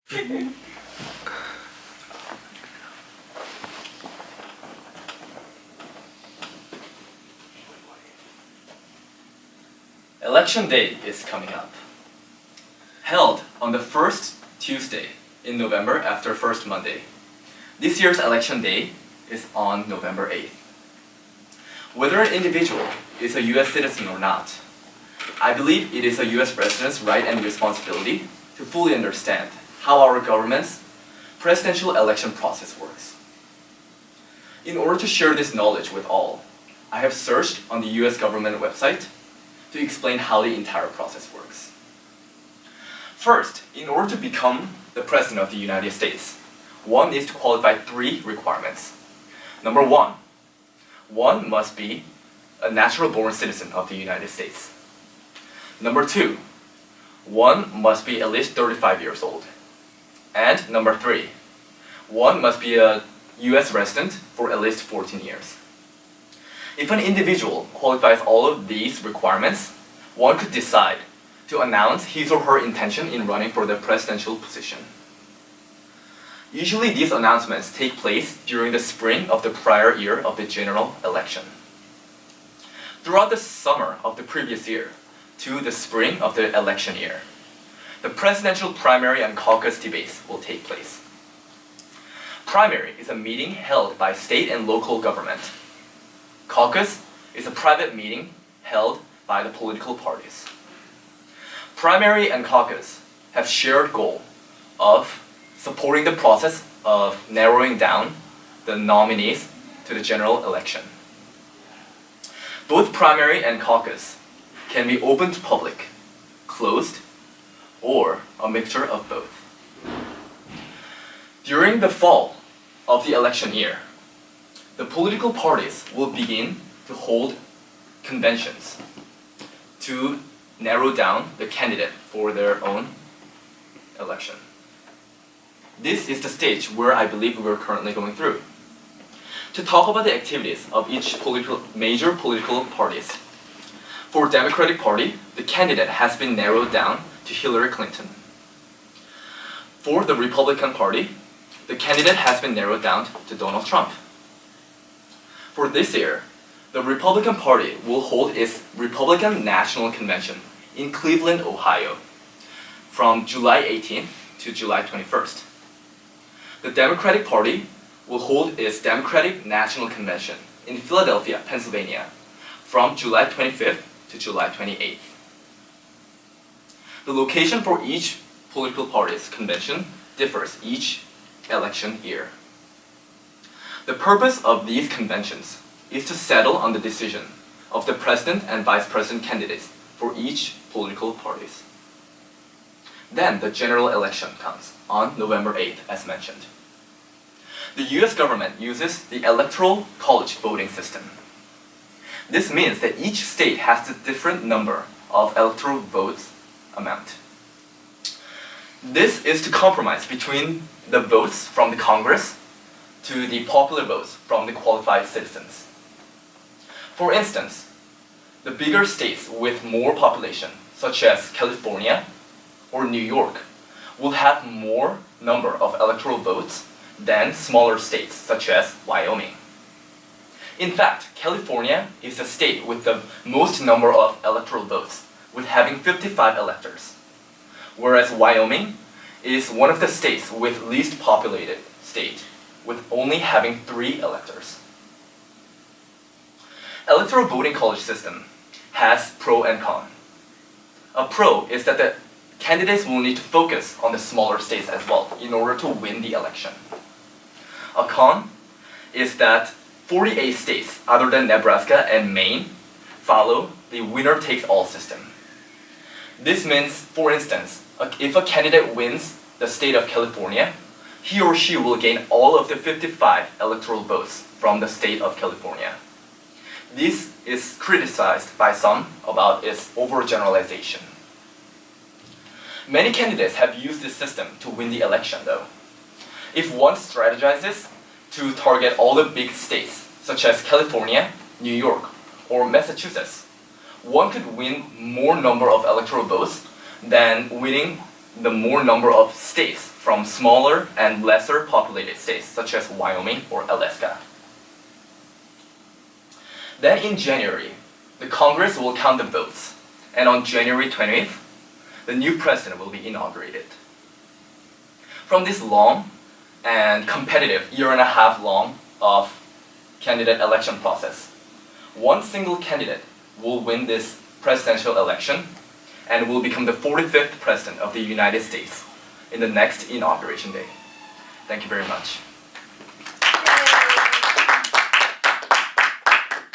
Election day is coming up. Held on the first Tuesday in November after first Monday. This year's election day is on November 8th. Whether an individual is a US citizen or not, I believe it is a US resident's right and responsibility to fully understand how our government's presidential election process works. In order to share this knowledge with all, I have searched on the US government website to explain how the entire process works. First, in order to become the President of the United States, one needs to qualify 3 requirements. Number 1, one must be a natural-born citizen of the United States. Number 2, one must be at least 35 years old. And number 3, one must be a US resident for at least 14 years. If an individual qualifies all of these requirements, one could decide to announce his or her intention in running for the presidential position. Usually these announcements take place during the spring of the prior year of the general election. Throughout the summer of the previous year to the spring of the election year, the presidential primary and caucus debates will take place. Primary is a meeting held by state and local government. Caucus is a private meeting held by the political parties. Primary and caucus have shared goal of supporting the process of narrowing down the nominees to the general election. Both primary and caucus can be open to public, closed, or a mixture of both. During the fall of the election year, the political parties will begin to hold conventions to narrow down the candidate for their own election. This is the stage where I believe we're currently going through. To talk about the activities of each major political parties. For Democratic Party, the candidate has been narrowed down to Hillary Clinton. For the Republican Party, the candidate has been narrowed down to Donald Trump. For this year, the Republican Party will hold its Republican National Convention in Cleveland, Ohio, from July 18th to July 21st. The Democratic Party will hold its Democratic National Convention in Philadelphia, Pennsylvania, from July 25th to July 28th. The location for each political party's convention differs each election year. The purpose of these conventions is to settle on the decision of the president and vice president candidates for each political parties. Then the general election comes on November 8th, as mentioned. The US government uses the Electoral College voting system. This means that each state has a different number of electoral votes amount. This is to compromise between the votes from the Congress to the popular votes from the qualified citizens. For instance, the bigger states with more population, such as California or New York, will have more number of electoral votes than smaller states, such as Wyoming. In fact, California is the state with the most number of electoral votes, with having 55 electors, whereas Wyoming is one of the states with least populated state, with only having 3 electors. Electoral voting college system has pro and con. A pro is that the candidates will need to focus on the smaller states as well in order to win the election. A con is that 48 states other than Nebraska and Maine follow the winner-takes-all system. This means, for instance, if a candidate wins the state of California, he or she will gain all of the 55 electoral votes from the state of California. This is criticized by some about its overgeneralization. Many candidates have used this system to win the election, though. If one strategizes to target all the big states, such as California, New York, or Massachusetts, one could win more number of electoral votes than winning the more number of states from smaller and lesser populated states, such as Wyoming or Alaska. Then in January, the Congress will count the votes, and on January 20th, the new president will be inaugurated. From this long and competitive year-and-a-half long of candidate election process, one single candidate will win this presidential election and will become the 45th president of the United States in the next inauguration day. Thank you very much.